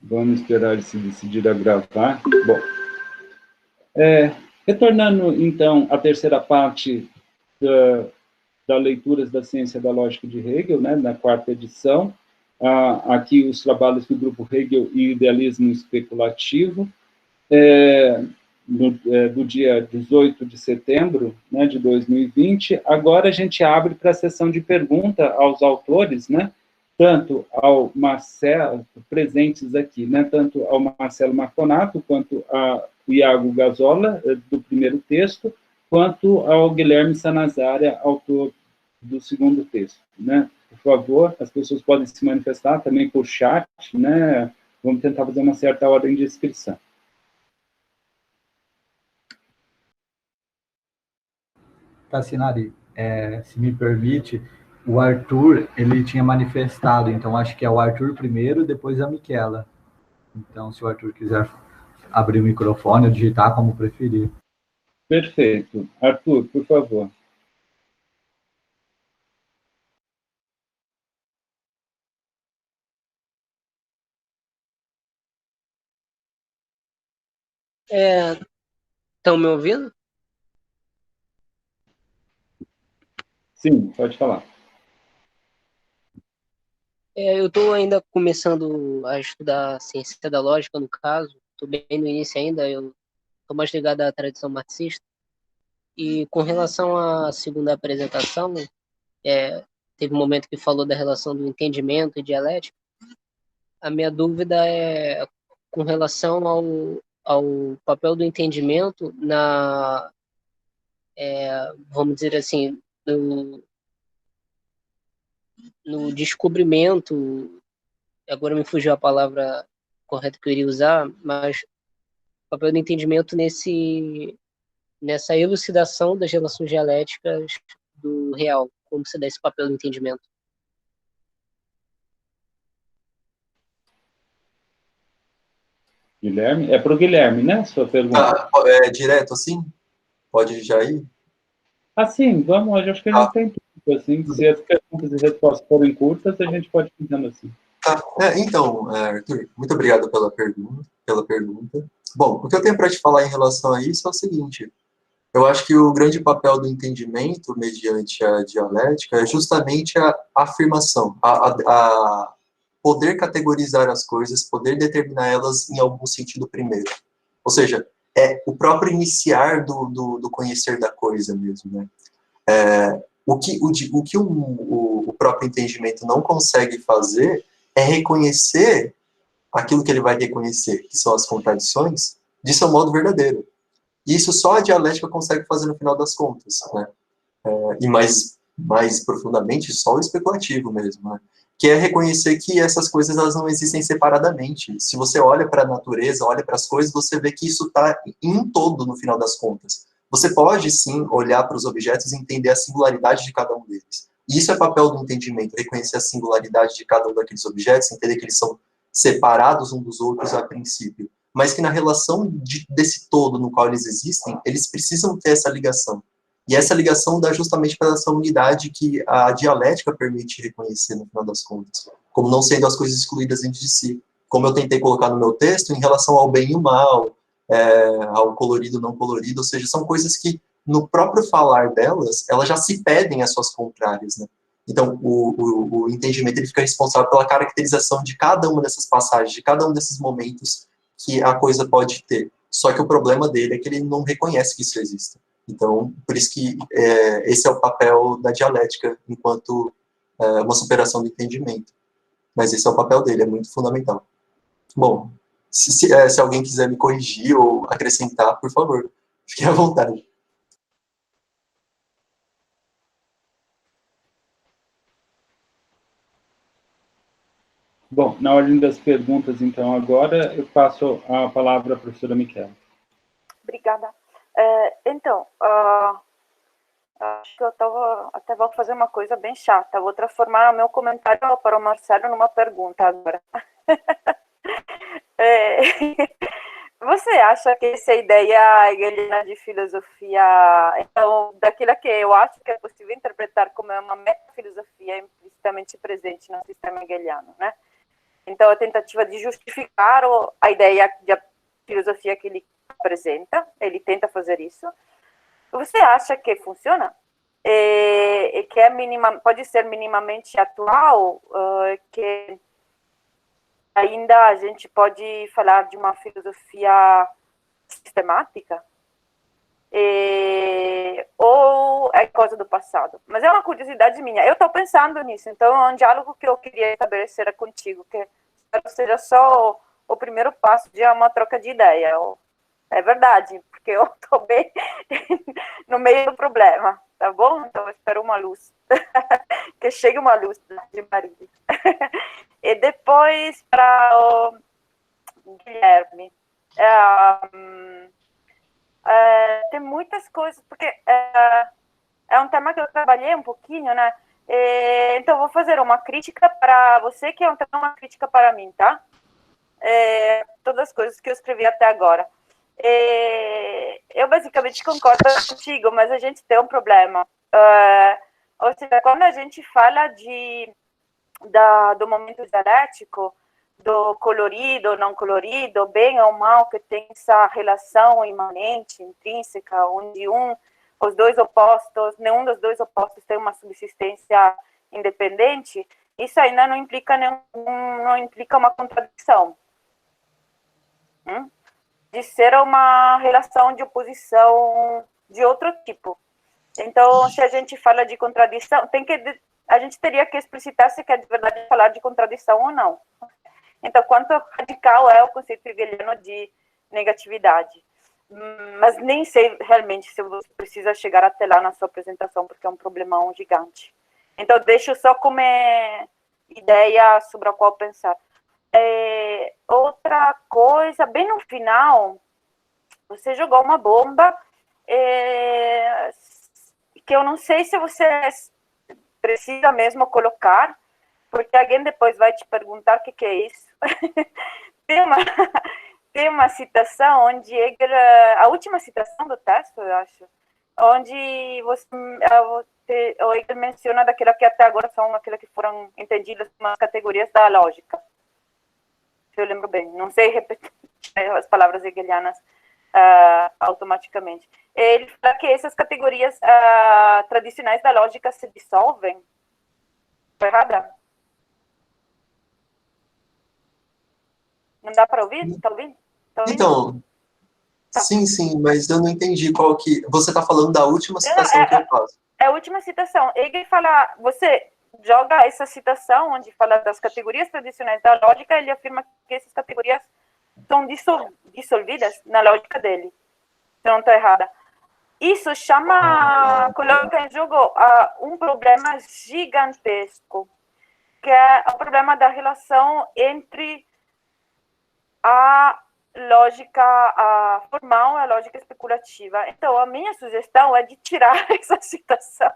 Vamos esperar ele se decidir a gravar. Bom, retornando, então, à terceira parte da Leituras da Ciência da Lógica de Hegel, né, na quarta edição, aqui os trabalhos do grupo Hegel e Idealismo Especulativo, do dia 18 de setembro, né, de 2020. Agora a gente abre para a sessão de pergunta aos autores, né, tanto ao Marcelo, presentes aqui, né, tanto ao Marcelo Marconato, quanto ao Iago Gazola, do primeiro texto, quanto ao Guilherme Sanazária, autor do segundo texto, né. Por favor, as pessoas podem se manifestar também por chat, né, vamos tentar fazer uma certa ordem de inscrição. Tassinari, se me permite, o Arthur, ele tinha manifestado, então acho que é o Arthur primeiro, depois a Miquela. Então, se o Arthur quiser abrir o microfone ou digitar, como preferir. Perfeito. Arthur, por favor. Estão me ouvindo? Sim, pode falar. Eu estou ainda começando a estudar ciência da lógica, no caso. Estou bem no início ainda, eu estou mais ligado à tradição marxista. E com relação à segunda apresentação, teve um momento que falou da relação do entendimento e dialética. A minha dúvida é com relação ao papel do entendimento vamos dizer assim, no descobrimento, agora me fugiu a palavra correta que eu iria usar, mas o papel do entendimento nessa elucidação das relações dialéticas do real, como se dá esse papel do entendimento. Guilherme? É para o Guilherme, né, sua pergunta? Direto assim? Pode já ir? Sim, vamos, eu acho que a gente tem tempo, assim, se as perguntas e respostas forem curtas, a gente pode ir tentando assim. Então, Arthur, muito obrigado pela pergunta. Bom, o que eu tenho para te falar em relação a isso é o seguinte: eu acho que o grande papel do entendimento mediante a dialética é justamente a afirmação, a poder categorizar as coisas, poder determinar elas em algum sentido primeiro. Ou seja, é o próprio iniciar do conhecer da coisa mesmo, né? O que o próprio entendimento não consegue fazer é reconhecer aquilo que ele vai reconhecer, que são as contradições, de seu modo verdadeiro. Isso só a dialética consegue fazer no final das contas, né? E mais profundamente, só o especulativo mesmo, né? Que é reconhecer que essas coisas elas não existem separadamente. Se você olha para a natureza, olha para as coisas, você vê que isso está em um todo no final das contas. Você pode, sim, olhar para os objetos e entender a singularidade de cada um deles. E isso é papel do entendimento, reconhecer a singularidade de cada um daqueles objetos, entender que eles são separados uns dos outros a princípio, mas que na relação desse todo no qual eles existem, eles precisam ter essa ligação. E essa ligação dá justamente para essa unidade que a dialética permite reconhecer no final das contas, como não sendo as coisas excluídas entre si. Como eu tentei colocar no meu texto, em relação ao bem e o mal, ao colorido não colorido, ou seja, são coisas que, no próprio falar delas, elas já se pedem as suas contrárias, né? Então, o entendimento ele fica responsável pela caracterização de cada uma dessas passagens, de cada um desses momentos que a coisa pode ter. Só que o problema dele é que ele não reconhece que isso existe. Então, por isso que esse é o papel da dialética, enquanto uma superação do entendimento. Mas esse é o papel dele, é muito fundamental. Bom, se alguém quiser me corrigir ou acrescentar, por favor, fique à vontade. Bom, na ordem das perguntas, então, agora eu passo a palavra à professora Miquela. Obrigada. Então, acho que até vou fazer uma coisa bem chata. Vou transformar o meu comentário para o Marcelo numa pergunta agora. Você acha que essa ideia hegeliana de filosofia, então, daquilo que eu acho que é possível interpretar como uma metafilosofia implicitamente presente no sistema hegeliano, né? Então, a tentativa de justificar a ideia de a filosofia que ele apresenta, ele tenta fazer isso. Você acha que funciona? E que é pode ser minimamente atual, que ainda a gente pode falar de uma filosofia sistemática? Ou é coisa do passado? Mas é uma curiosidade minha. Eu estou pensando nisso, então é um diálogo que eu queria estabelecer contigo, que espero seja só o primeiro passo de uma troca de ideia. É verdade, porque eu estou bem no meio do problema, tá bom? Então eu espero uma luz, que chegue uma luz de Maria. E depois para o Guilherme. Tem muitas coisas, porque é um tema que eu trabalhei um pouquinho, né? Então, vou fazer uma crítica para você, que é uma crítica para mim, tá? Todas as coisas que eu escrevi até agora. Eu basicamente concordo contigo, mas a gente tem um problema. Ou seja, quando a gente fala do momento dialético, do colorido, não colorido, bem ou mal, que tem essa relação imanente, intrínseca, onde os dois opostos, nenhum dos dois opostos tem uma subsistência independente, isso ainda não implica uma contradição. De ser uma relação de oposição de outro tipo. Então, se a gente fala de contradição, a gente teria que explicitar se quer de verdade falar de contradição ou não. Então, quanto radical é o conceito hegeliano de negatividade. Mas nem sei realmente se você precisa chegar até lá na sua apresentação, porque é um problemão gigante. Então, deixo só como ideia sobre a qual pensar. Outra coisa, bem no final, você jogou uma bomba que eu não sei se você precisa mesmo colocar, porque alguém depois vai te perguntar o que é isso. Tem uma citação onde Hegel, a última citação do texto, eu acho, onde o Hegel menciona daquilo que até agora são aquelas que foram entendidas como as categorias da lógica. Se eu lembro bem, não sei repetir as palavras hegelianas automaticamente. Ele fala que essas categorias tradicionais da lógica se dissolvem. Estou errada? Não dá para ouvir? Está ouvindo? Então, tá. Sim, mas eu não entendi qual que... Você está falando da última citação que eu faço. É a última citação. Hegel fala... Você joga essa citação, onde fala das categorias tradicionais da lógica, ele afirma que essas categorias são dissolvidas na lógica dele. Se eu não estou errada. Isso coloca em jogo um problema gigantesco, que é o problema da relação entre a lógica formal e a lógica especulativa. Então, a minha sugestão é de tirar essa citação,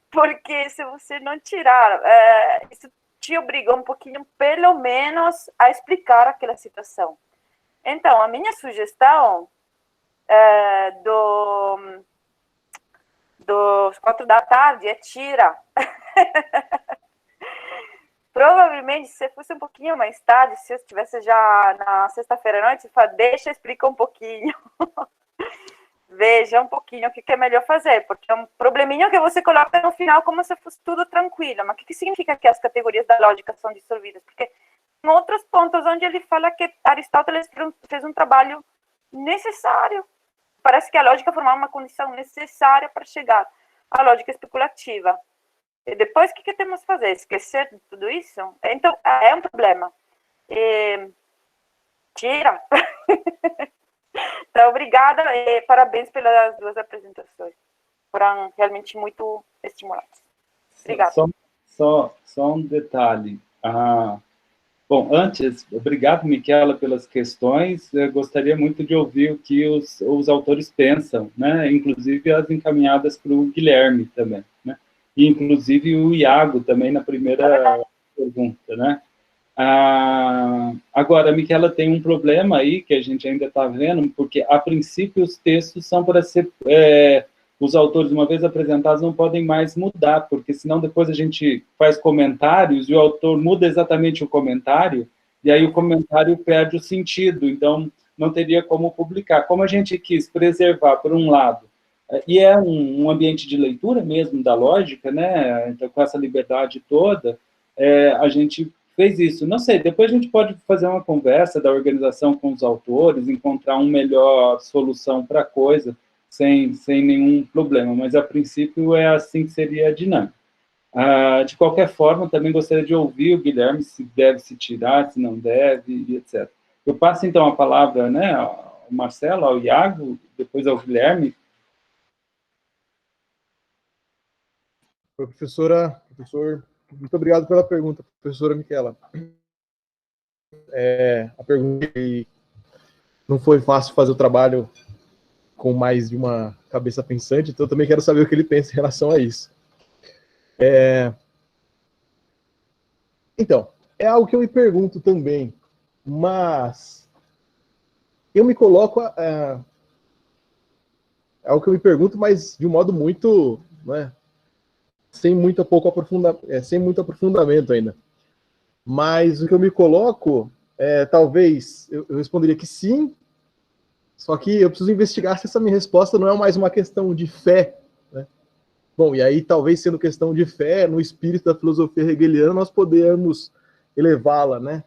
porque se você não tirar, isso te obriga um pouquinho, pelo menos, a explicar aquela citação. Então, a minha sugestão dos 4 da tarde é tira. Provavelmente, se fosse um pouquinho mais tarde, se eu estivesse já na sexta-feira à noite, eu falo, deixa eu explicar um pouquinho. Veja um pouquinho o que é melhor fazer, porque é um probleminha que você coloca no final como se fosse tudo tranquilo. Mas o que significa que as categorias da lógica são dissolvidas? Porque tem outros pontos onde ele fala que Aristóteles fez um trabalho necessário. Parece que a lógica formal é uma condição necessária para chegar à lógica especulativa. E depois, o que temos que fazer? Esquecer de tudo isso? Então, é um problema. Tira. Então, obrigada e parabéns pelas 2 apresentações. Foram realmente muito estimulantes. Obrigada. Só um detalhe. Bom, antes, obrigado, Michela, pelas questões. Eu gostaria muito de ouvir o que os autores pensam, né? Inclusive as encaminhadas para o Guilherme também, né? E, inclusive, o Iago também na primeira pergunta, né? Agora, a Michela tem um problema aí, que a gente ainda está vendo, porque, a princípio, os textos são para ser os autores, uma vez apresentados, não podem mais mudar, porque senão depois a gente faz comentários e o autor muda exatamente o comentário, e aí o comentário perde o sentido, então não teria como publicar. Como a gente quis preservar, por um lado, e é um ambiente de leitura mesmo da lógica, né? Então, com essa liberdade toda, a gente fez isso. Não sei, depois a gente pode fazer uma conversa da organização com os autores, encontrar uma melhor solução para a coisa, sem nenhum problema, mas a princípio é assim que seria a dinâmica. De qualquer forma, também gostaria de ouvir o Guilherme, se deve se tirar, se não deve, e etc. Eu passo, então, a palavra, né, ao Marcelo, ao Iago, depois ao Guilherme. Professor, muito obrigado pela pergunta, professora Miquela. A pergunta não foi fácil fazer o trabalho com mais de uma cabeça pensante, então eu também quero saber o que ele pensa em relação a isso. Então, é algo que eu me pergunto também, mas eu me coloco... É algo que eu me pergunto, mas de um modo muito... Né, sem muito aprofundamento ainda. Mas o que eu me coloco, talvez, eu responderia que sim, só que eu preciso investigar se essa minha resposta não é mais uma questão de fé, né? Bom, e aí talvez sendo questão de fé, no espírito da filosofia hegeliana, nós podemos elevá-la, né,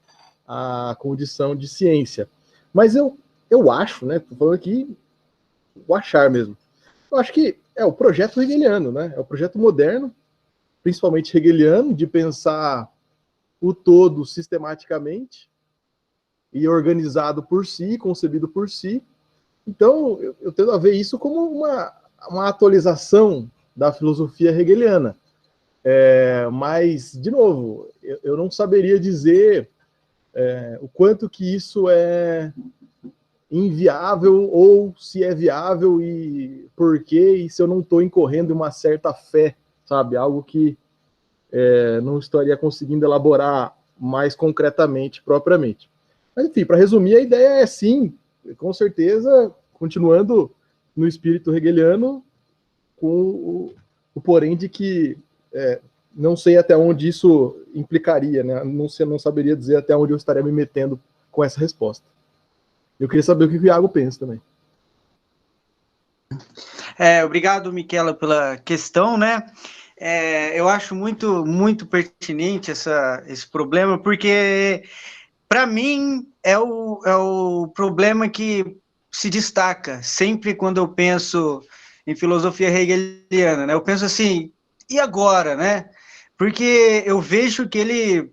à condição de ciência. Mas eu acho, né, estou falando aqui, o achar mesmo, eu acho que é o projeto hegeliano, né, é o projeto moderno, principalmente hegeliano, de pensar o todo sistematicamente e organizado por si, concebido por si. Então, eu tendo a ver isso como uma atualização da filosofia hegeliana. Mas, de novo, eu não saberia dizer o quanto que isso é inviável ou se é viável e por quê, e se eu não estou incorrendo em uma certa fé, sabe? Algo que não estaria conseguindo elaborar mais concretamente, propriamente. Mas, enfim, para resumir, a ideia é sim, com certeza, continuando no espírito hegeliano, com o porém de que não sei até onde isso implicaria, né? Não saberia dizer até onde eu estaria me metendo com essa resposta. Eu queria saber o que o Iago pensa também. Obrigado, Miquela, pela questão, né? Eu acho muito, muito pertinente esse problema, porque, para mim, é o problema que se destaca sempre quando eu penso em filosofia hegeliana, né? Eu penso assim, e agora, né? Porque eu vejo que ele...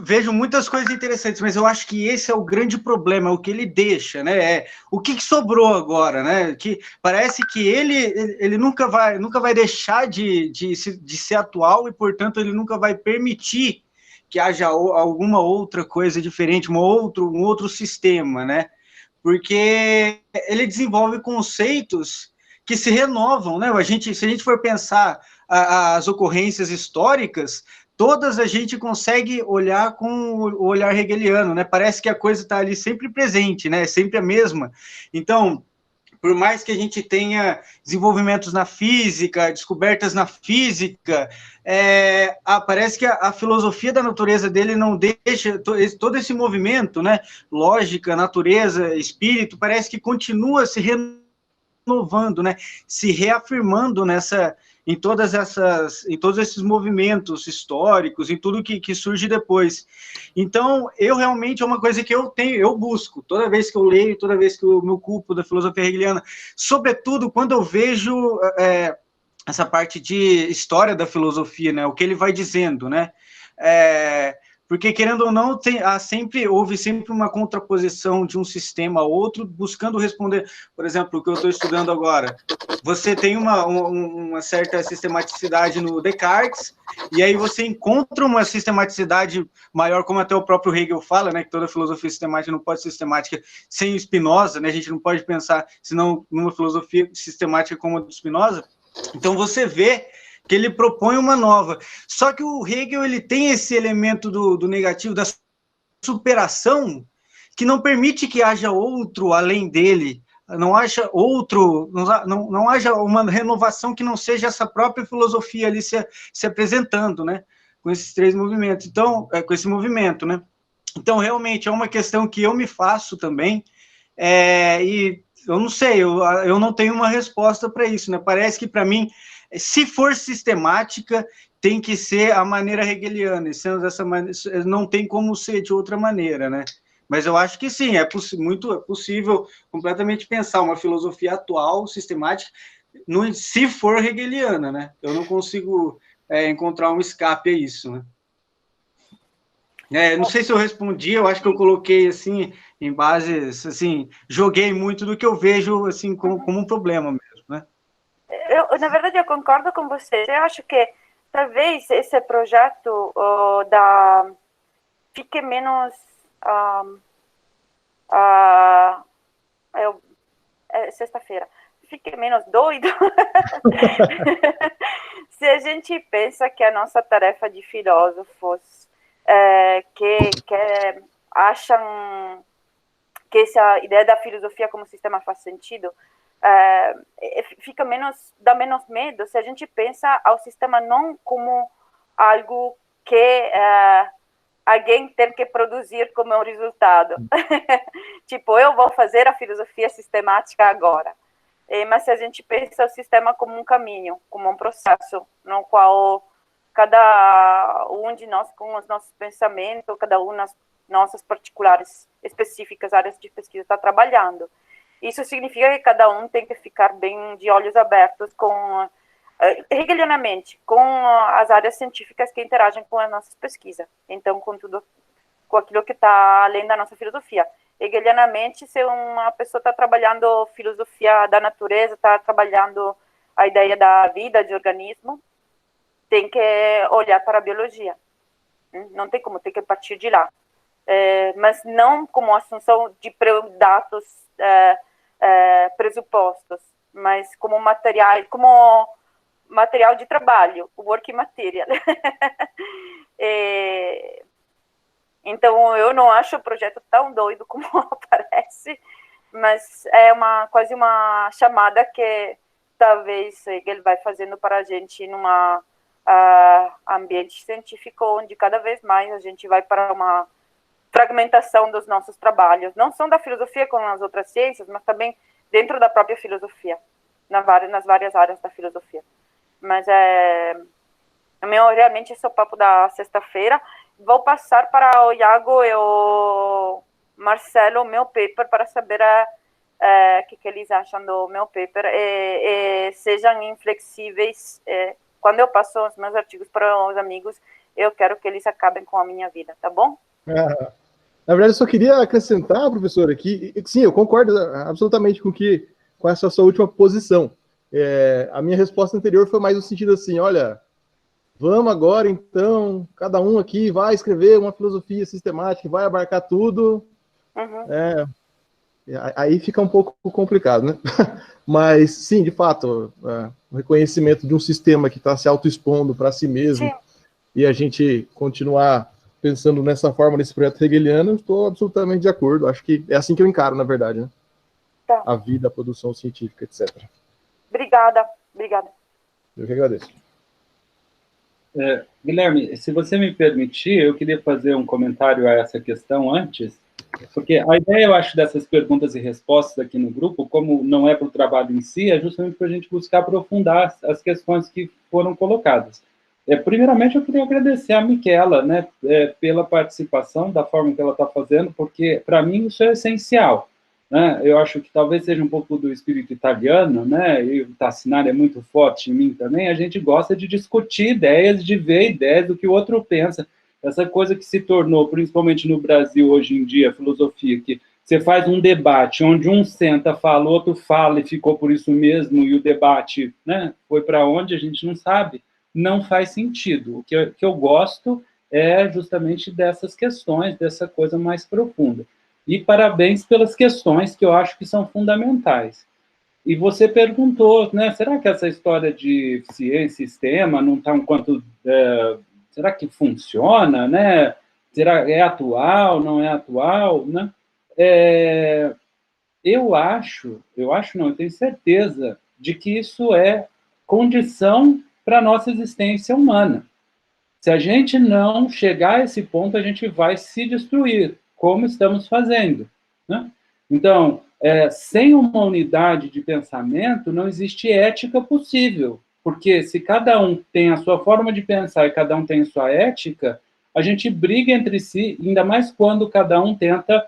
vejo muitas coisas interessantes, mas eu acho que esse é o grande problema, o que ele deixa, né? O que sobrou agora, né? Que parece que ele nunca vai deixar de ser atual e, portanto, ele nunca vai permitir que haja alguma outra coisa diferente, um outro sistema, né? Porque ele desenvolve conceitos que se renovam, né? Se a gente for pensar as ocorrências históricas, todas a gente consegue olhar com o olhar hegeliano, né? Parece que a coisa está ali sempre presente, né? Sempre a mesma. Então, por mais que a gente tenha desenvolvimentos na física, descobertas na física, parece que a filosofia da natureza dele não deixa todo esse movimento, né? Lógica, natureza, espírito, parece que continua se renovando, né? Se reafirmando em todos esses movimentos históricos, em tudo que surge depois. Então, eu realmente, é uma coisa que eu busco, toda vez que eu leio, toda vez que eu me ocupo da filosofia hegeliana, sobretudo quando eu vejo essa parte de história da filosofia, né, o que ele vai dizendo, né, porque, querendo ou não, houve sempre uma contraposição de um sistema a outro, buscando responder, por exemplo, o que eu estou estudando agora. Você tem uma certa sistematicidade no Descartes, e aí você encontra uma sistematicidade maior, como até o próprio Hegel fala, né, que toda filosofia sistemática não pode ser sistemática sem o Spinoza, né, a gente não pode pensar, senão, numa filosofia sistemática como a do Spinoza. Então, você vê que ele propõe uma nova. Só que o Hegel, ele tem esse elemento do negativo, da superação, que não permite que haja outro além dele, não haja não haja uma renovação que não seja essa própria filosofia ali se apresentando, né? Com esses três movimentos. Então, com esse movimento, né? Então, realmente, é uma questão que eu me faço também, e eu não sei, eu não tenho uma resposta para isso, né? Parece que, para mim, se for sistemática, tem que ser a maneira hegeliana, e sendo dessa maneira, não tem como ser de outra maneira, né? Mas eu acho que sim, é possível completamente pensar uma filosofia atual, sistemática, se for hegeliana, né? Eu não consigo encontrar um escape a isso, né? Não sei se eu respondi, eu acho que eu coloquei, assim, em bases, assim, joguei muito do que eu vejo, assim, como um problema mesmo, né? Na verdade, eu concordo com você. Eu acho que talvez esse projeto fique menos... sexta-feira. Fique menos doido se a gente pensa que a nossa tarefa de filósofos que acham que essa ideia da filosofia como sistema faz sentido, dá menos medo se a gente pensa ao sistema não como algo que alguém tem que produzir como um resultado. Tipo, eu vou fazer a filosofia sistemática agora. Mas se a gente pensa o sistema como um caminho, como um processo, no qual cada um de nós, com os nossos pensamentos, cada um nas nossas particulares, específicas áreas de pesquisa está trabalhando. Isso significa que cada um tem que ficar bem de olhos abertos hegelianamente, com as áreas científicas que interagem com as nossas pesquisas. Então, com aquilo que está além da nossa filosofia. Hegelianamente, se uma pessoa está trabalhando filosofia da natureza, está trabalhando a ideia da vida, de organismo, tem que olhar para a biologia. Não tem como, tem que partir de lá. Mas não como assunção de dados pressupostos, mas como material de trabalho, work material. Então, eu não acho o projeto tão doido como parece, mas é quase uma chamada que talvez ele vai fazendo para a gente numa ambiente científico onde cada vez mais a gente vai para uma fragmentação dos nossos trabalhos, não só da filosofia como nas outras ciências, mas também dentro da própria filosofia, nas várias áreas da filosofia. Mas realmente esse é o papo da sexta-feira. Vou passar para o Iago e o Marcelo o meu paper para saber o que eles acham do meu paper e sejam inflexíveis. Quando eu passo os meus artigos para os amigos, eu quero que eles acabem com a minha vida, tá bom? Na verdade, eu só queria acrescentar, professor, que sim, eu concordo absolutamente com essa sua última posição. A minha resposta anterior foi mais no sentido assim, olha, vamos agora, então, cada um aqui vai escrever uma filosofia sistemática, vai abarcar tudo. Uhum. Aí fica um pouco complicado, né? Mas, sim, de fato, o reconhecimento de um sistema que está se autoexpondo para si mesmo, sim, e a gente continuar pensando nessa forma, nesse projeto hegeliano, eu estou absolutamente de acordo. Acho que é assim que eu encaro, na verdade, né? Tá. A vida, a produção científica, etc. Obrigada. Eu que agradeço. Guilherme, se você me permitir, eu queria fazer um comentário a essa questão antes, porque a ideia, eu acho, dessas perguntas e respostas aqui no grupo, como não é para o trabalho em si, é justamente para a gente buscar aprofundar as questões que foram colocadas. Primeiramente, eu queria agradecer a Michela, né, pela participação, da forma que ela está fazendo, porque, para mim, isso é essencial. Né? Eu acho que talvez seja um pouco do espírito italiano, né? E o Tassinari é muito forte em mim também, a gente gosta de discutir ideias, de ver ideias do que o outro pensa. Essa coisa que se tornou, principalmente no Brasil hoje em dia, a filosofia, que você faz um debate onde um senta, fala, o outro fala e ficou por isso mesmo, e o debate, né, foi para onde a gente não sabe, não faz sentido. O que eu gosto é justamente dessas questões, dessa coisa mais profunda. E parabéns pelas questões que eu acho que são fundamentais. E você perguntou, né, será que essa história de ciência, sistema, não está um quanto... será que funciona, né? Será é atual, não é atual, né? eu não, eu tenho certeza de que isso é condição para a nossa existência humana. Se a gente não chegar a esse ponto, a gente vai se destruir, como estamos fazendo, né? Então, sem uma unidade de pensamento, não existe ética possível, porque se cada um tem a sua forma de pensar e cada um tem a sua ética, a gente briga entre si, ainda mais quando cada um tenta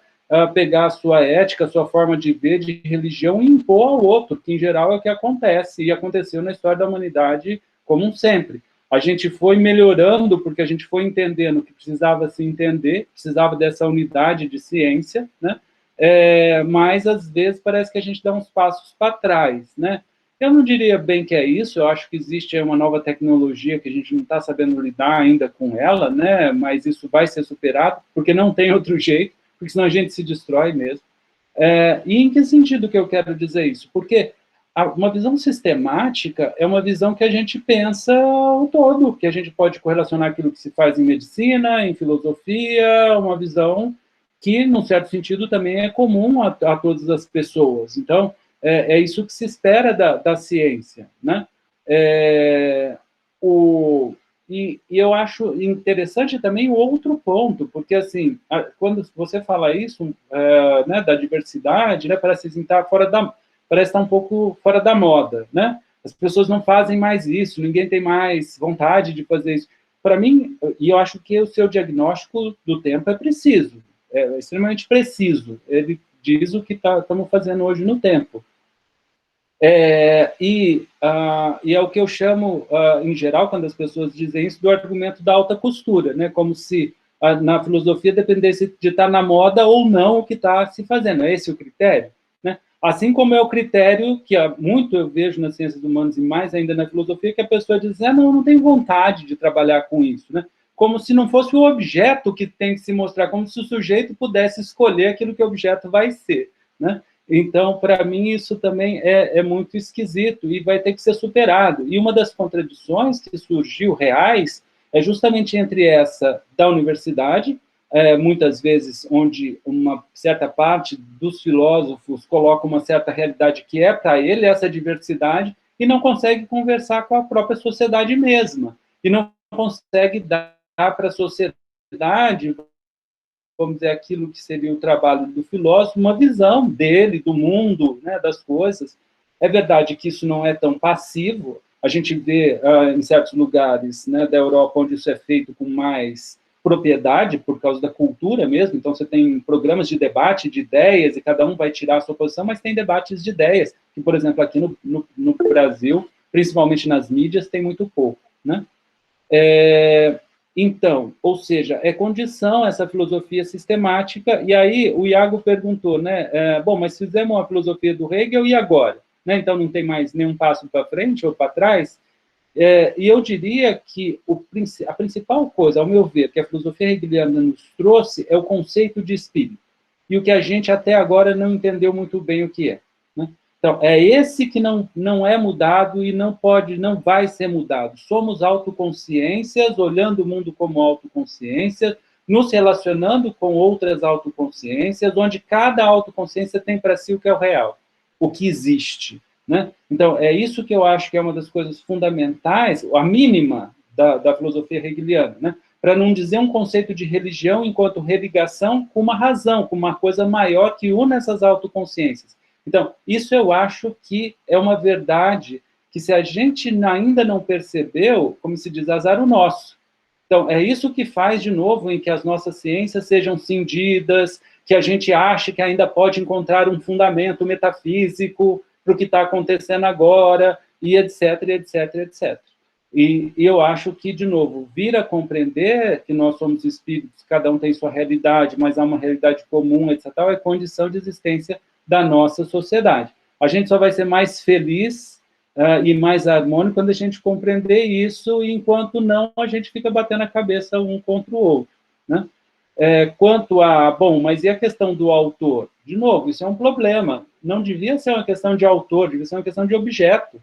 pegar a sua ética, a sua forma de ver, de religião, e impor ao outro, que em geral é o que acontece, e aconteceu na história da humanidade como um sempre. A gente foi melhorando porque a gente foi entendendo que precisava se entender, precisava dessa unidade de ciência, né? Mas às vezes parece que a gente dá uns passos para trás, né? Eu não diria bem que é isso, eu acho que existe uma nova tecnologia que a gente não está sabendo lidar ainda com ela, né? Mas isso vai ser superado, porque não tem outro jeito, porque senão a gente se destrói mesmo. E em que sentido que eu quero dizer isso? Porque uma visão sistemática é uma visão que a gente pensa o todo, que a gente pode correlacionar aquilo que se faz em medicina, em filosofia, uma visão que, num certo sentido, também é comum a todas as pessoas. Então, é isso que se espera da ciência, né? E eu acho interessante também o outro ponto, porque, assim, quando você fala isso, né, da diversidade, né, parece estar um pouco fora da moda, né? As pessoas não fazem mais isso, ninguém tem mais vontade de fazer isso. Para mim, e eu acho que o seu diagnóstico do tempo é preciso, é extremamente preciso. Ele diz o que estamos fazendo hoje no tempo. E é o que eu chamo, em geral, quando as pessoas dizem isso, do argumento da alta costura, né? Como se na filosofia dependesse de estar na moda ou não o que está se fazendo. É esse o critério, né? Assim como é o critério que muito eu vejo nas ciências humanas e mais ainda na filosofia, que a pessoa diz, não tenho vontade de trabalhar com isso, né? Como se não fosse o objeto que tem que se mostrar, como se o sujeito pudesse escolher aquilo que o objeto vai ser, né? Então, para mim, isso também é muito esquisito e vai ter que ser superado. E uma das contradições que surgiu reais é justamente entre essa da universidade, muitas vezes onde uma certa parte dos filósofos coloca uma certa realidade que é para ele essa diversidade e não consegue conversar com a própria sociedade mesma. E não consegue dar para a sociedade, vamos dizer, aquilo que seria o trabalho do filósofo, uma visão dele, do mundo, né, das coisas. É verdade que isso não é tão passivo, a gente vê em certos lugares, né, da Europa onde isso é feito com mais propriedade, por causa da cultura mesmo, então você tem programas de debate de ideias, e cada um vai tirar a sua posição, mas tem debates de ideias, que, por exemplo, aqui no Brasil, principalmente nas mídias, tem muito pouco, né? Então, ou seja, é condição essa filosofia sistemática, e aí o Iago perguntou, né, bom, mas fizemos uma filosofia do Hegel e agora? Né, então não tem mais nenhum passo para frente ou para trás? E eu diria que a principal coisa, ao meu ver, que a filosofia hegeliana nos trouxe é o conceito de espírito, e o que a gente até agora não entendeu muito bem o que é, né? Então, é esse que não é mudado e não vai ser mudado. Somos autoconsciências, olhando o mundo como autoconsciência, nos relacionando com outras autoconsciências, onde cada autoconsciência tem para si o que é o real, o que existe, né? Então, é isso que eu acho que é uma das coisas fundamentais, a mínima da filosofia hegeliana, né? Para não dizer um conceito de religião enquanto religação com uma razão, com uma coisa maior que une essas autoconsciências. Então, isso eu acho que é uma verdade que, se a gente ainda não percebeu, como se diz, azar o nosso. Então, é isso que faz, de novo, em que as nossas ciências sejam cindidas, que a gente ache que ainda pode encontrar um fundamento metafísico para o que está acontecendo agora, e etc, etc, etc. E eu acho que, de novo, vir a compreender que nós somos espíritos, cada um tem sua realidade, mas há uma realidade comum, etc., é condição de existência da nossa sociedade. A gente só vai ser mais feliz e mais harmônico quando a gente compreender isso, e enquanto não, a gente fica batendo a cabeça um contra o outro, né? Quanto a, bom, mas e a questão do autor? De novo, isso é um problema. Não devia ser uma questão de autor, devia ser uma questão de objeto.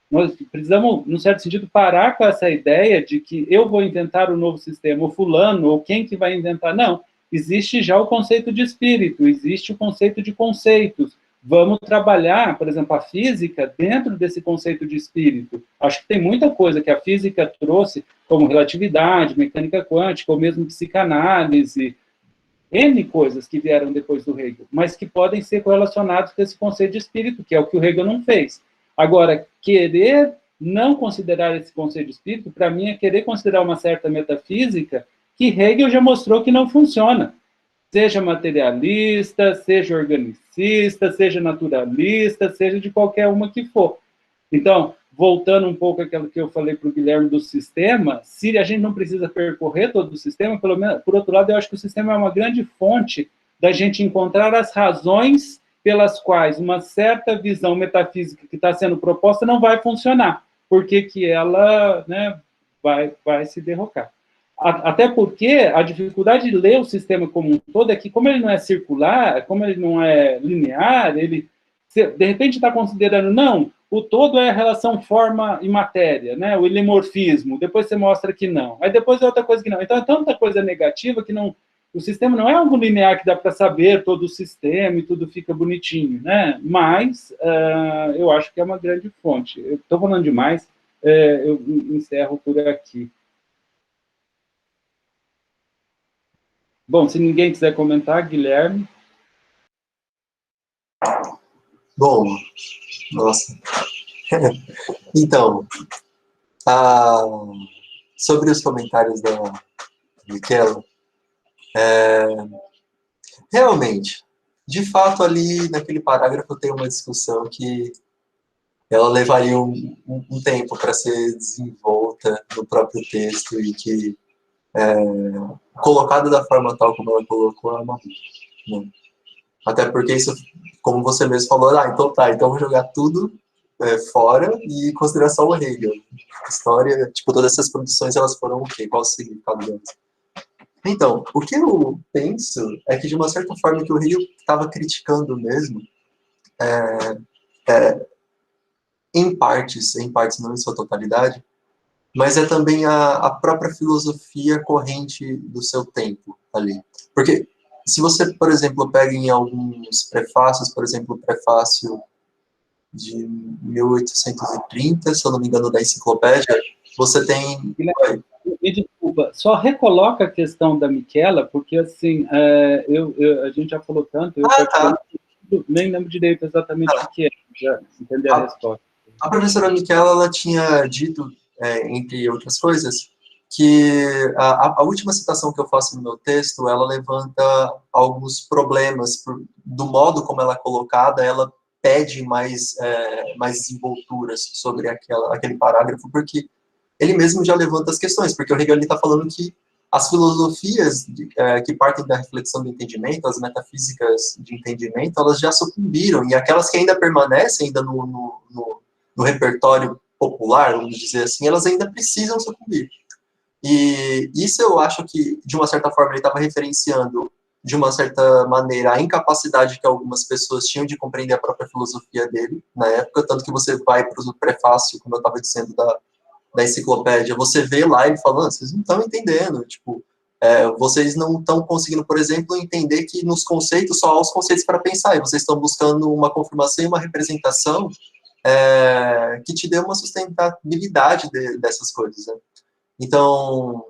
Nós precisamos, num certo sentido, parar com essa ideia de que eu vou inventar um novo sistema, ou fulano, ou quem que vai inventar. Não. Existe já o conceito de espírito, existe o conceito de conceitos. vamos trabalhar, por exemplo, a física dentro desse conceito de espírito. Acho que tem muita coisa que a física trouxe, como relatividade, mecânica quântica, ou mesmo psicanálise, N coisas que vieram depois do Hegel, mas que podem ser correlacionadas com esse conceito de espírito, que é o que o Hegel não fez. Agora, querer não considerar esse conceito de espírito, para mim, é querer considerar uma certa metafísica que Hegel já mostrou que não funciona. Seja materialista, seja organicista, seja naturalista, seja de qualquer uma que for. Então, voltando um pouco àquilo que eu falei para o Guilherme do sistema, se a gente não precisa percorrer todo o sistema, pelo menos, por outro lado, eu acho que o sistema é uma grande fonte da gente encontrar as razões pelas quais uma certa visão metafísica que está sendo proposta não vai funcionar, porque que ela, né, vai se derrocar. Até porque a dificuldade de ler o sistema como um todo é que, como ele não é circular, como ele não é linear, ele, de repente, está considerando, não, o todo é a relação forma e matéria, né? O ilimorfismo, depois você mostra que não. Aí depois é outra coisa que não. Então, é tanta coisa negativa que não, o sistema não é algo linear que dá para saber todo o sistema e tudo fica bonitinho, né? Mas eu acho que é uma grande fonte. Eu estou falando demais, eu encerro por aqui. Bom, se ninguém quiser comentar, Guilherme. Bom, nossa. Então, sobre os comentários da Michela, realmente, de fato, ali naquele parágrafo tem uma discussão que ela levaria um tempo para ser desenvolta no próprio texto e que, colocada da forma tal como ela colocou, é uma boa, né? Até porque isso, como você mesmo falou, então tá, então vou jogar tudo fora e considerar só o Hegel. A história, tipo, todas essas produções, elas foram o quê? Qual o significado delas? Então, o que eu penso é que, de uma certa forma, que o Hegel estava criticando mesmo, em partes, não em sua totalidade, mas é também a própria filosofia corrente do seu tempo ali. Porque se você, por exemplo, pega em alguns prefácios, por exemplo, o prefácio de 1830, se eu não me engano, da enciclopédia, você tem... Me desculpa, só recoloca a questão da Michela, porque, assim, a gente já falou tanto, nem lembro direito exatamente o que é, já entender a resposta. A professora Michela, ela tinha dito, entre outras coisas, que a última citação que eu faço no meu texto, ela levanta alguns problemas, do modo como ela é colocada, ela pede mais desenvolturas sobre aquele parágrafo, porque ele mesmo já levanta as questões, porque o Hegel está falando que as filosofias que partem da reflexão do entendimento, as metafísicas de entendimento, elas já sucumbiram, e aquelas que ainda permanecem ainda no repertório popular, vamos dizer assim, elas ainda precisam sucumbir. E isso eu acho que, de uma certa forma, ele estava referenciando, de uma certa maneira, a incapacidade que algumas pessoas tinham de compreender a própria filosofia dele, na época, tanto que você vai para o prefácio, como eu estava dizendo, da enciclopédia, você vê lá ele falando, vocês não estão entendendo, tipo, vocês não estão conseguindo, por exemplo, entender que nos conceitos só há os conceitos para pensar, e vocês estão buscando uma confirmação e uma representação que te dê uma sustentabilidade dessas coisas, né? Então,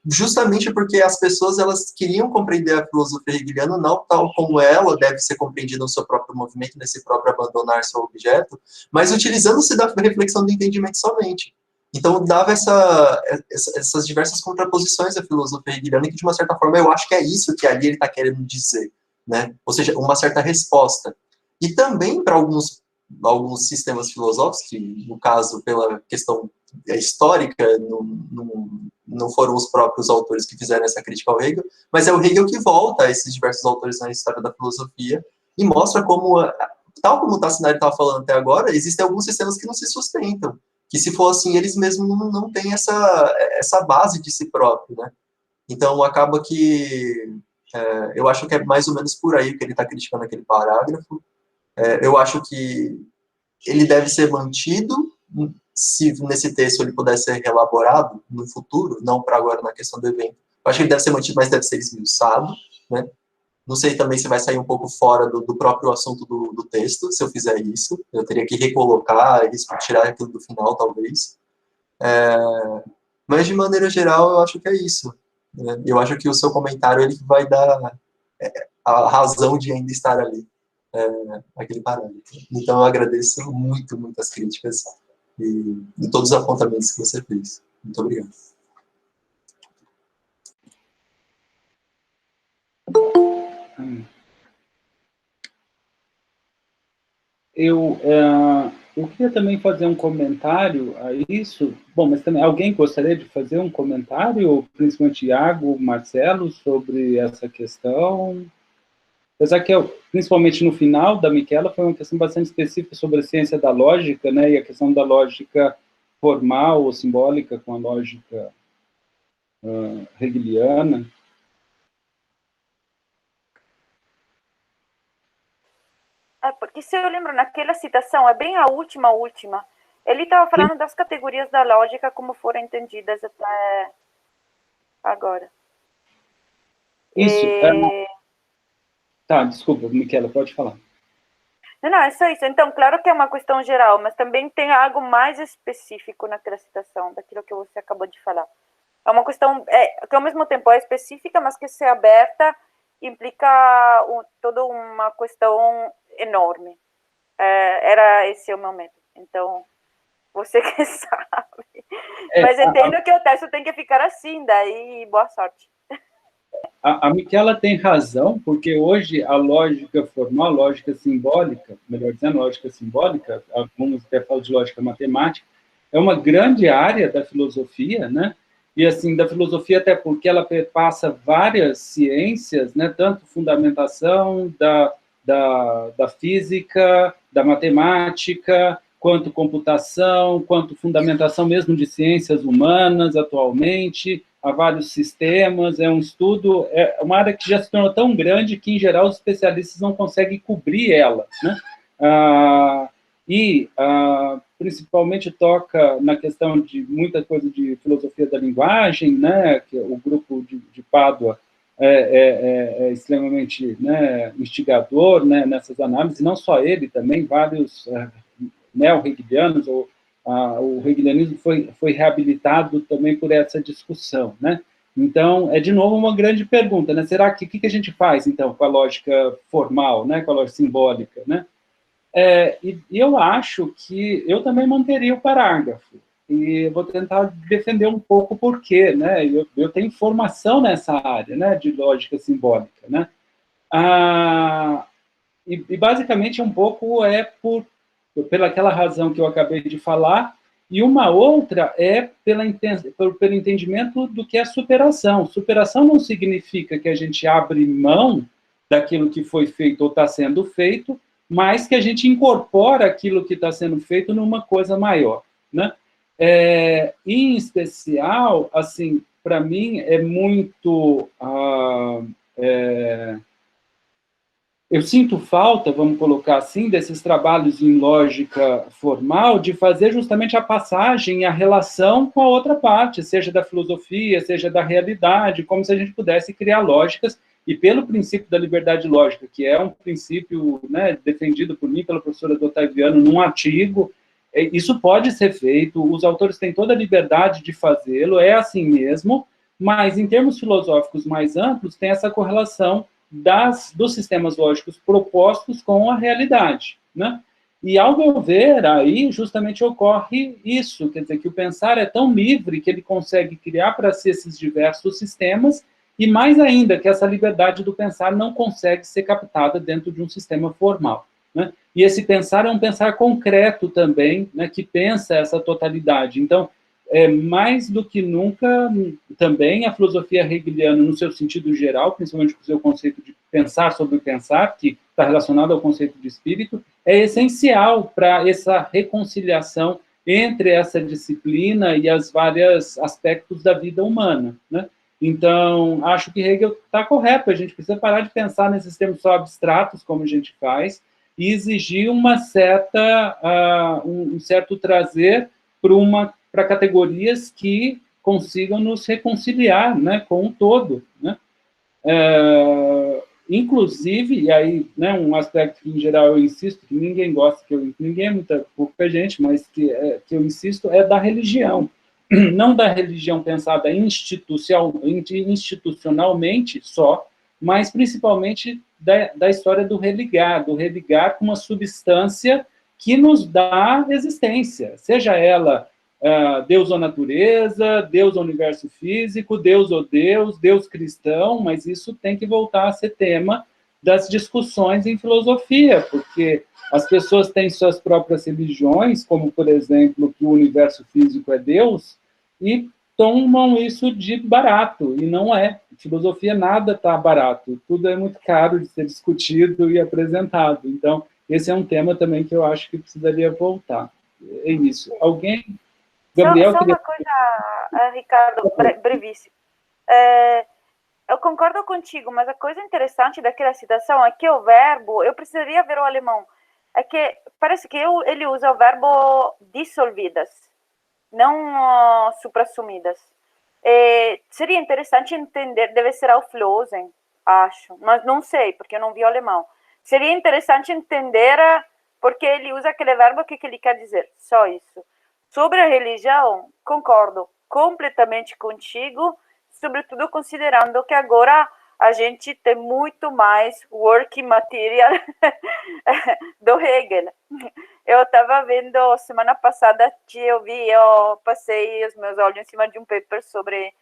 justamente porque as pessoas, elas queriam compreender a filosofia hegeliana não tal como ela deve ser compreendida no seu próprio movimento, nesse próprio abandonar seu objeto, mas utilizando-se da reflexão do entendimento somente. Então, dava essas diversas contraposições à filosofia hegeliana, que, de uma certa forma, eu acho que é isso que ali ele está querendo dizer, né? Ou seja, uma certa resposta. E também para alguns sistemas filosóficos, que, no caso, pela questão histórica, não foram os próprios autores que fizeram essa crítica ao Hegel, mas é o Hegel que volta a esses diversos autores na história da filosofia e mostra como, tal como o Tassinari estava falando até agora, existem alguns sistemas que não se sustentam, que se for assim, eles mesmos não têm essa base de si próprio, né? Então, acaba que eu acho que é mais ou menos por aí que ele está criticando aquele parágrafo. Eu acho que ele deve ser mantido, se nesse texto ele puder ser reelaborado no futuro, não para agora na questão do evento. Eu acho que ele deve ser mantido, mas deve ser esmiuçado, né? Não sei também se vai sair um pouco fora do próprio assunto do texto, se eu fizer isso. Eu teria que recolocar, tirar aquilo do final, talvez. Mas, de maneira geral, eu acho que é isso. Né? Eu acho que o seu comentário ele vai dar a razão de ainda estar ali, aquele parâmetro. Então, eu agradeço muito, muitas críticas e todos os apontamentos que você fez. Muito obrigado. Eu queria também fazer um comentário a isso. Bom, mas também alguém gostaria de fazer um comentário, principalmente Iago, Marcelo, sobre essa questão? Apesar que, principalmente no final da Michela, foi uma questão bastante específica sobre a ciência da lógica, né, e a questão da lógica formal ou simbólica com a lógica hegeliana. Porque se eu lembro, naquela citação, é bem a última, ele estava falando das categorias da lógica como foram entendidas até agora. Isso. Tá, desculpa, Michela, pode falar. Não, é só isso. Então, claro que é uma questão geral, mas também tem algo mais específico naquela citação, daquilo que você acabou de falar. É uma questão que, ao mesmo tempo, é específica, mas que, se aberta, implica toda uma questão enorme. Era esse o meu método. Então, você que sabe. Mas entendo que o texto tem que ficar assim, daí boa sorte. A Michela tem razão, porque hoje a lógica formal, a lógica simbólica, melhor dizendo, a lógica simbólica, alguns até falam de lógica matemática, é uma grande área da filosofia, né? E, assim, da filosofia até porque ela perpassa várias ciências, né? Tanto fundamentação da física, da matemática, quanto computação, quanto fundamentação mesmo de ciências humanas atualmente, há vários sistemas, é um estudo, é uma área que já se tornou tão grande que, em geral, os especialistas não conseguem cobrir ela, né? Principalmente toca na questão de muita coisa de filosofia da linguagem, né? Que o grupo de Pádua é extremamente, né, instigador, né, nessas análises, não só ele, também vários neo-hegelianos, o hegelianismo foi reabilitado também por essa discussão, né? Então, de novo, uma grande pergunta, né? Será que o que a gente faz, então, com a lógica formal, né? Com a lógica simbólica, né? E eu acho que eu também manteria o parágrafo, e vou tentar defender um pouco por quê, né? Eu tenho formação nessa área, né, de lógica simbólica, né? E basicamente um pouco pela aquela razão que eu acabei de falar, e uma outra pelo entendimento do que é superação. Superação não significa que a gente abre mão daquilo que foi feito ou está sendo feito, mas que a gente incorpora aquilo que está sendo feito numa coisa maior, né? Em especial, assim, para mim é muito... eu sinto falta, vamos colocar assim, desses trabalhos em lógica formal, de fazer justamente a passagem, a relação com a outra parte, seja da filosofia, seja da realidade, como se a gente pudesse criar lógicas, e pelo princípio da liberdade lógica, que é um princípio, né, defendido por mim, pela professora do Otaviano, num artigo, isso pode ser feito, os autores têm toda a liberdade de fazê-lo, é assim mesmo, mas em termos filosóficos mais amplos, tem essa correlação dos sistemas lógicos propostos com a realidade, né? E, ao meu ver, aí justamente ocorre isso, quer dizer, que o pensar é tão livre que ele consegue criar para si esses diversos sistemas, e mais ainda, que essa liberdade do pensar não consegue ser captada dentro de um sistema formal, né? E esse pensar é um pensar concreto também, né, que pensa essa totalidade. Então, mais do que nunca, também a filosofia hegeliana, no seu sentido geral, principalmente com o seu conceito de pensar sobre o pensar, que está relacionado ao conceito de espírito, é essencial para essa reconciliação entre essa disciplina e as vários aspectos da vida humana, né? Então, acho que Hegel está correto, a gente precisa parar de pensar nesses termos só abstratos, como a gente faz, e exigir um certo trazer para categorias que consigam nos reconciliar, né, com o todo, né? Inclusive, e aí, né, um aspecto que, em geral, eu insisto, que ninguém gosta, ninguém é muita pouca gente, mas que eu insisto, é da religião. Não da religião pensada institucionalmente só, mas principalmente da história do religar com uma substância que nos dá existência, seja ela Deus ou natureza, Deus ou universo físico, Deus ou Deus cristão, mas isso tem que voltar a ser tema das discussões em filosofia, porque as pessoas têm suas próprias religiões, como, por exemplo, que o universo físico é Deus, e tomam isso de barato, e não é. Filosofia nada está barato, tudo é muito caro de ser discutido e apresentado. Então, esse é um tema também que eu acho que precisaria voltar. É isso. Alguém... Gabriel, só uma coisa, Ricardo, brevíssimo. Eu concordo contigo, mas a coisa interessante daquela citação é que o verbo, eu precisaria ver o alemão, é que parece que ele usa o verbo dissolvidas, não suprassumidas. Seria interessante entender, deve ser auflösen, acho, mas não sei, porque eu não vi o alemão. Seria interessante entender porque ele usa aquele verbo, o que ele quer dizer, só isso. Sobre a religião, concordo completamente contigo, sobretudo considerando que agora a gente tem muito mais working material do Hegel. Eu estava vendo, semana passada, eu passei os meus olhos em cima de um paper sobre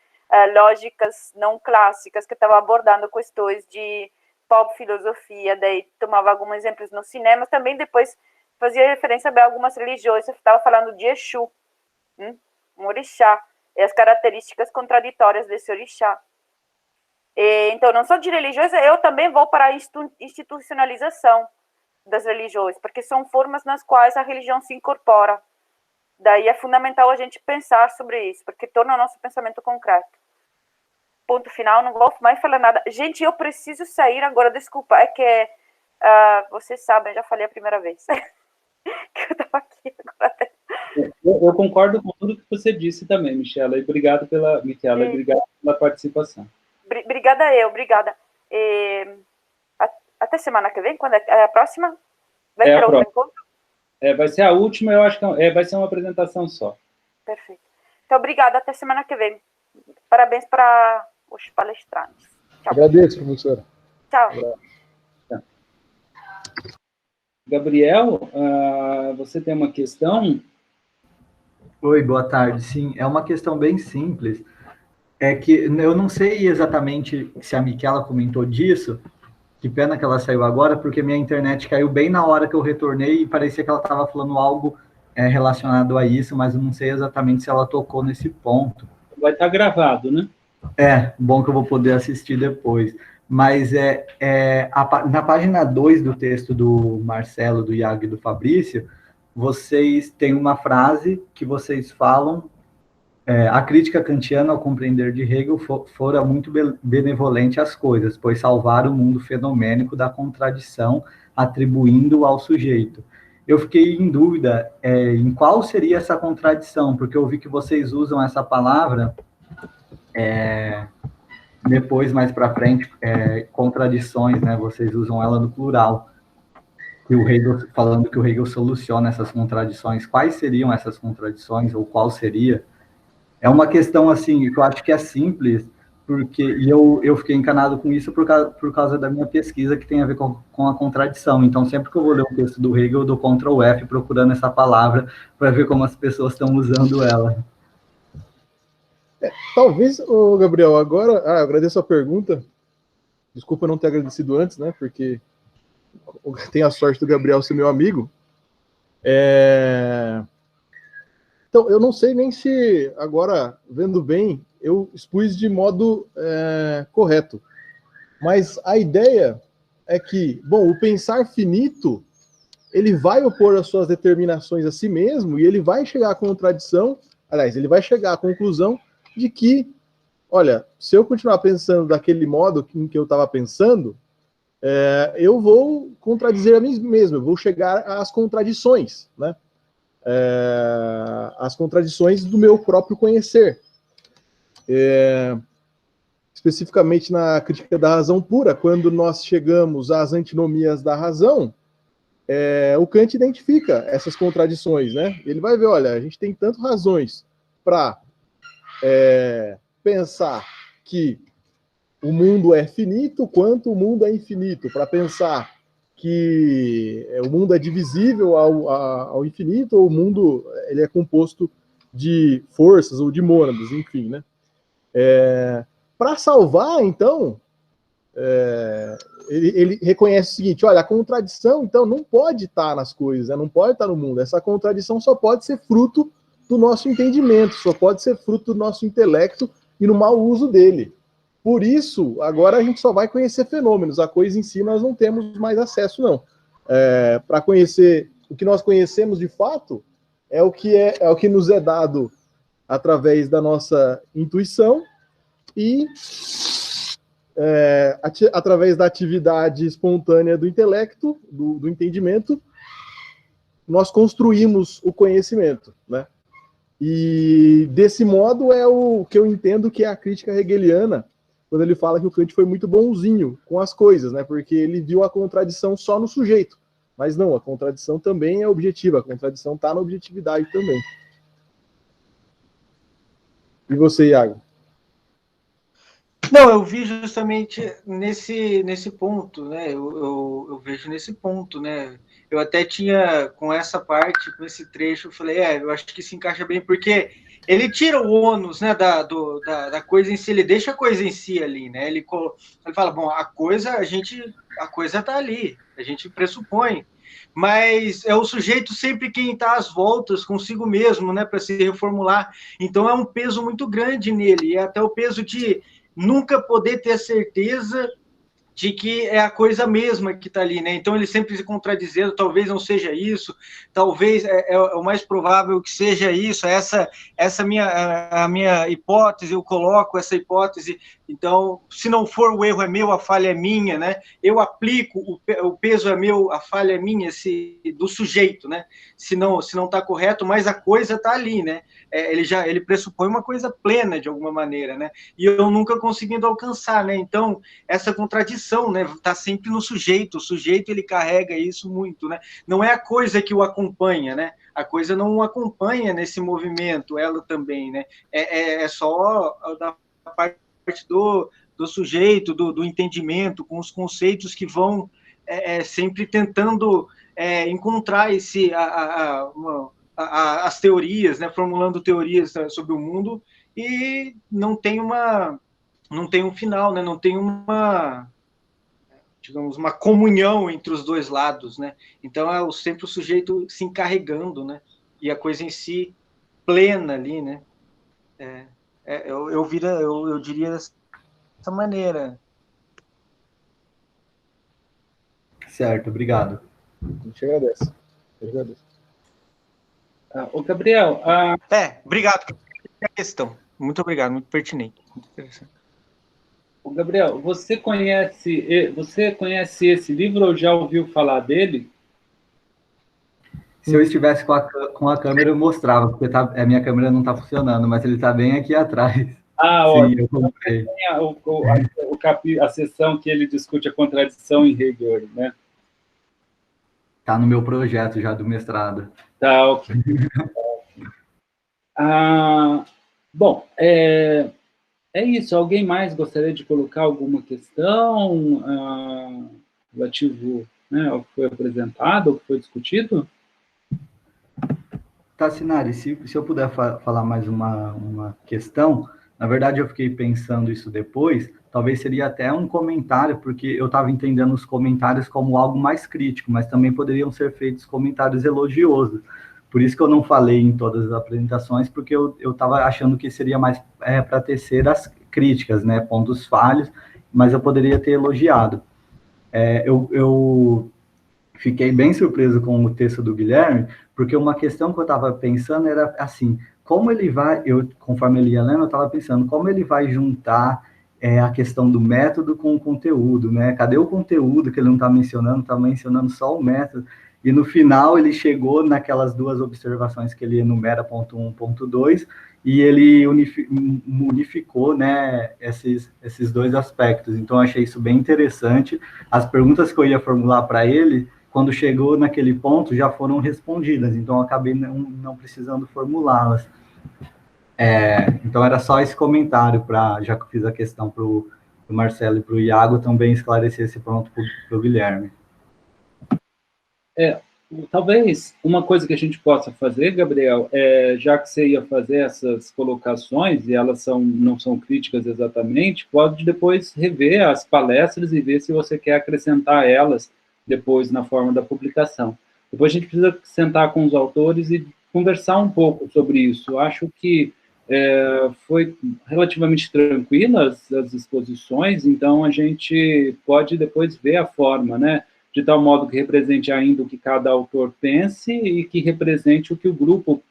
lógicas não clássicas, que estava abordando questões de pop filosofia, daí tomava alguns exemplos no cinema, também depois fazia referência a algumas religiões, eu estava falando de Exu, um orixá, e as características contraditórias desse orixá. Então, não só de religiões, eu também vou para a institucionalização das religiões, porque são formas nas quais a religião se incorpora. Daí é fundamental a gente pensar sobre isso, porque torna o nosso pensamento concreto. Ponto final, não vou mais falar nada. Gente, eu preciso sair agora, desculpa, é que vocês sabem, já falei a primeira vez. Que eu estava aqui agora. Eu concordo com tudo que você disse também, Michela, e obrigado pela participação. Obrigada. Até semana que vem, quando é a próxima? Vai ter outro encontro? Vai ser a última, eu acho que vai ser uma apresentação só. Perfeito. Então, obrigada, até semana que vem. Parabéns para os palestrantes. Tchau. Agradeço, professora. Tchau. Gabriel, você tem uma questão? Oi, boa tarde. Sim, é uma questão bem simples. É que eu não sei exatamente se a Michela comentou disso, que pena que ela saiu agora, porque minha internet caiu bem na hora que eu retornei e parecia que ela estava falando algo relacionado a isso, mas eu não sei exatamente se ela tocou nesse ponto. Vai estar gravado, né? Bom que eu vou poder assistir depois. Mas na página 2 do texto do Marcelo, do Iago e do Fabrício, vocês têm uma frase que vocês falam: a crítica kantiana, ao compreender de Hegel, fora muito benevolente às coisas, pois salvar o mundo fenomênico da contradição, atribuindo ao sujeito. Eu fiquei em dúvida em qual seria essa contradição, porque eu vi que vocês usam essa palavra depois, mais para frente, contradições, né? Vocês usam ela no plural. E o Hegel, falando que o Hegel soluciona essas contradições. Quais seriam essas contradições, ou qual seria? É uma questão, assim, que eu acho que é simples, porque eu fiquei encanado com isso por causa da minha pesquisa, que tem a ver com a contradição. Então, sempre que eu vou ler um texto do Hegel, eu dou Ctrl F procurando essa palavra, para ver como as pessoas estão usando ela. Talvez, Gabriel, agora... eu agradeço a pergunta. Desculpa não ter agradecido antes, né? Porque tenho a sorte do Gabriel ser meu amigo. Então, eu não sei nem se, agora, vendo bem, eu expus de modo correto. Mas a ideia é que, bom, o pensar finito, ele vai opor as suas determinações a si mesmo e ele vai chegar à contradição, aliás, ele vai chegar à conclusão de que, olha, se eu continuar pensando daquele modo em que eu estava pensando, eu vou contradizer a mim mesmo, eu vou chegar às contradições, né? As contradições do meu próprio conhecer. especificamente na crítica da razão pura, quando nós chegamos às antinomias da razão, o Kant identifica essas contradições, né? Ele vai ver, olha, a gente tem tantas razões para pensar que o mundo é finito quanto o mundo é infinito, para pensar que o mundo é divisível ao infinito, ou o mundo ele é composto de forças ou de mônadas, enfim, né? Para salvar, então, ele reconhece o seguinte, olha, a contradição, então, não pode estar nas coisas, não pode estar no mundo. Essa contradição só pode ser fruto do nosso entendimento, só pode ser fruto do nosso intelecto e no mau uso dele. Por isso, agora a gente só vai conhecer fenômenos, a coisa em si nós não temos mais acesso, não. Para conhecer o que nós conhecemos de fato, é o que nos é dado através da nossa intuição e através da atividade espontânea do intelecto, do entendimento, nós construímos o conhecimento, né? E desse modo é o que eu entendo que é a crítica hegeliana, quando ele fala que o Kant foi muito bonzinho com as coisas, né? Porque ele viu a contradição só no sujeito. Mas não, a contradição também é objetiva, a contradição está na objetividade também. E você, Iago? Não, eu vi justamente nesse ponto, né? Eu vejo nesse ponto, né? Eu até tinha, com essa parte, com esse trecho, eu falei, eu acho que se encaixa bem, porque ele tira o ônus, né, da coisa em si, ele deixa a coisa em si ali, né? Ele fala, bom, a coisa está ali, a gente pressupõe, mas é o sujeito sempre quem está às voltas consigo mesmo, né, para se reformular. Então é um peso muito grande nele, e até o peso de nunca poder ter a certeza de que é a coisa mesma que está ali, né? Então ele sempre se contradizendo, talvez não seja isso, talvez é o mais provável que seja isso, essa a minha hipótese, eu coloco essa hipótese, então, se não for o erro é meu, a falha é minha, né? Eu aplico, o peso é meu, a falha é minha, do sujeito, né? Se não está correto, mas a coisa está ali, né? Ele pressupõe uma coisa plena, de alguma maneira, né? E eu nunca conseguindo alcançar, né? Então, essa contradição, né? Está sempre no sujeito, o sujeito, ele carrega isso muito, né? Não é a coisa que o acompanha, né? A coisa não o acompanha nesse movimento, ela também, né? É só da parte do sujeito, do entendimento, com os conceitos que vão sempre tentando encontrar as teorias, né, formulando teorias sobre o mundo, e não tem um final, né, não tem digamos, uma comunhão entre os dois lados, né? Então sempre o sujeito se encarregando, né? E a coisa em si plena ali, né? Eu diria dessa maneira. Certo, obrigado. A gente agradece. Ô, Gabriel... Obrigado pela questão. Muito obrigado, muito pertinente. Muito interessante. Ô, Gabriel, você conhece esse livro ou já ouviu falar dele? Se eu estivesse com a câmera, eu mostrava, porque a minha câmera não está funcionando, mas ele está bem aqui atrás. Sim, eu comprei. A sessão que ele discute a contradição em Hegel, né? Está no meu projeto já do mestrado. Tá, ok. Bom, é isso. Alguém mais gostaria de colocar alguma questão relativo, né, ao que foi apresentado, ao que foi discutido? Tassinari, se eu puder falar mais uma questão, na verdade eu fiquei pensando isso depois, talvez seria até um comentário, porque eu estava entendendo os comentários como algo mais crítico, mas também poderiam ser feitos comentários elogiosos. Por isso que eu não falei em todas as apresentações, porque eu estava achando que seria mais para tecer as críticas, né, pontos falhos, mas eu poderia ter elogiado. Eu fiquei bem surpreso com o texto do Guilherme, porque uma questão que eu estava pensando era assim, como ele vai, conforme ele ia lendo, eu estava pensando, como ele vai juntar a questão do método com o conteúdo, né? Cadê o conteúdo que ele não está mencionando só o método? e no final ele chegou naquelas duas observações que ele enumera, ponto 1, ponto 2, e ele unificou, né, esses dois aspectos. Então, eu achei isso bem interessante. As perguntas que eu ia formular para ele, quando chegou naquele ponto, já foram respondidas, então eu acabei não precisando formulá-las. Então, era só esse comentário, já que eu fiz a questão para o Marcelo e para o Iago, também esclarecer esse ponto para o Guilherme. Talvez uma coisa que a gente possa fazer, Gabriel, já que você ia fazer essas colocações, e elas não são críticas exatamente, pode depois rever as palestras e ver se você quer acrescentar elas depois na forma da publicação. Depois a gente precisa sentar com os autores e conversar um pouco sobre isso. Eu acho que foi relativamente tranquilas as exposições, então a gente pode depois ver a forma, né? De tal modo que represente ainda o que cada autor pense e que represente o que o grupo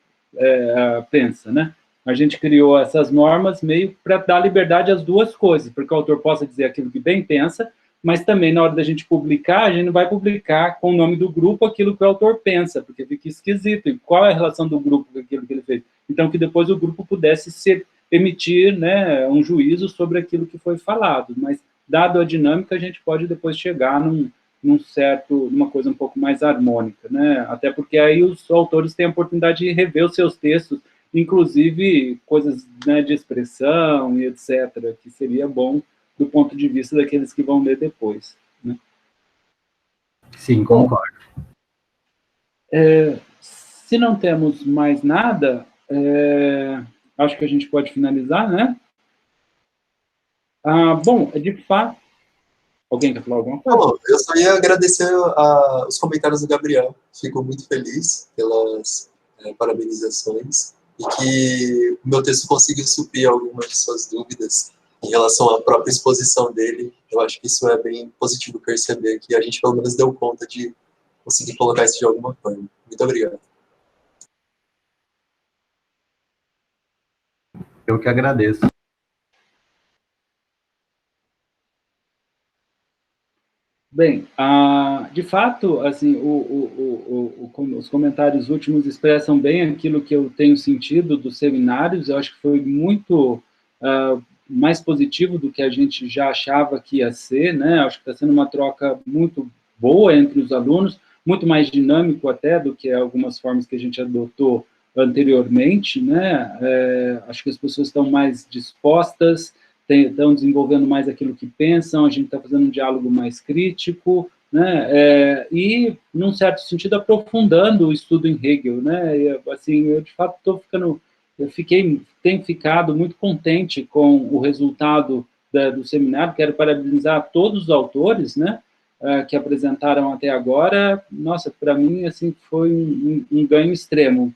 pensa, né? A gente criou essas normas meio para dar liberdade às duas coisas, porque o autor possa dizer aquilo que bem pensa, mas também na hora da gente publicar, a gente não vai publicar com o nome do grupo aquilo que o autor pensa, porque fica esquisito. E qual é a relação do grupo com aquilo que ele fez? Então, que depois o grupo pudesse emitir, né, um juízo sobre aquilo que foi falado. Mas, dado a dinâmica, a gente pode depois chegar numa coisa um pouco mais harmônica, né? Até porque aí os autores têm a oportunidade de rever os seus textos, inclusive coisas, né, de expressão e etc., que seria bom do ponto de vista daqueles que vão ler depois, né? Sim, concordo. Se não temos mais nada, acho que a gente pode finalizar, né? Bom, de fato... Alguém quer falar alguma coisa? Bom, eu só ia agradecer os comentários do Gabriel. Fico muito feliz pelas parabenizações e que o meu texto conseguiu suprir algumas de suas dúvidas em relação à própria exposição dele. Eu acho que isso é bem positivo perceber, que a gente pelo menos deu conta de conseguir colocar isso de alguma forma. Muito obrigado. Eu que agradeço. Bem, de fato, assim, os comentários últimos expressam bem aquilo que eu tenho sentido dos seminários. Eu acho que foi muito mais positivo do que a gente já achava que ia ser, né? Acho que está sendo uma troca muito boa entre os alunos, muito mais dinâmico até do que algumas formas que a gente adotou anteriormente, né? Acho que as pessoas estão mais dispostas, estão desenvolvendo mais aquilo que pensam, a gente está fazendo um diálogo mais crítico, né, e, num certo sentido, aprofundando o estudo em Hegel, né, e, assim, eu, de fato, tenho ficado muito contente com o resultado do seminário. Quero parabenizar todos os autores, né, que apresentaram até agora. Nossa, para mim, assim, foi um ganho extremo.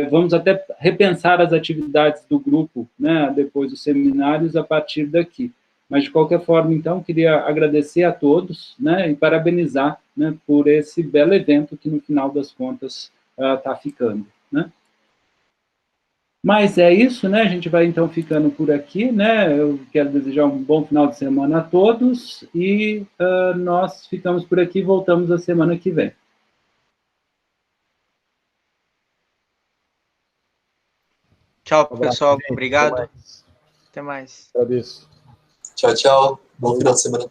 Vamos até repensar as atividades do grupo, né, depois dos seminários, a partir daqui. Mas, de qualquer forma, então, queria agradecer a todos, né, e parabenizar, né, por esse belo evento que, no final das contas, está ficando, né. Mas é isso, né, a gente vai, então, ficando por aqui, né, eu quero desejar um bom final de semana a todos, e nós ficamos por aqui e voltamos a semana que vem. Tchau, pessoal. Obrigado. Até mais. Agradeço. Tchau, tchau. Bom final de semana.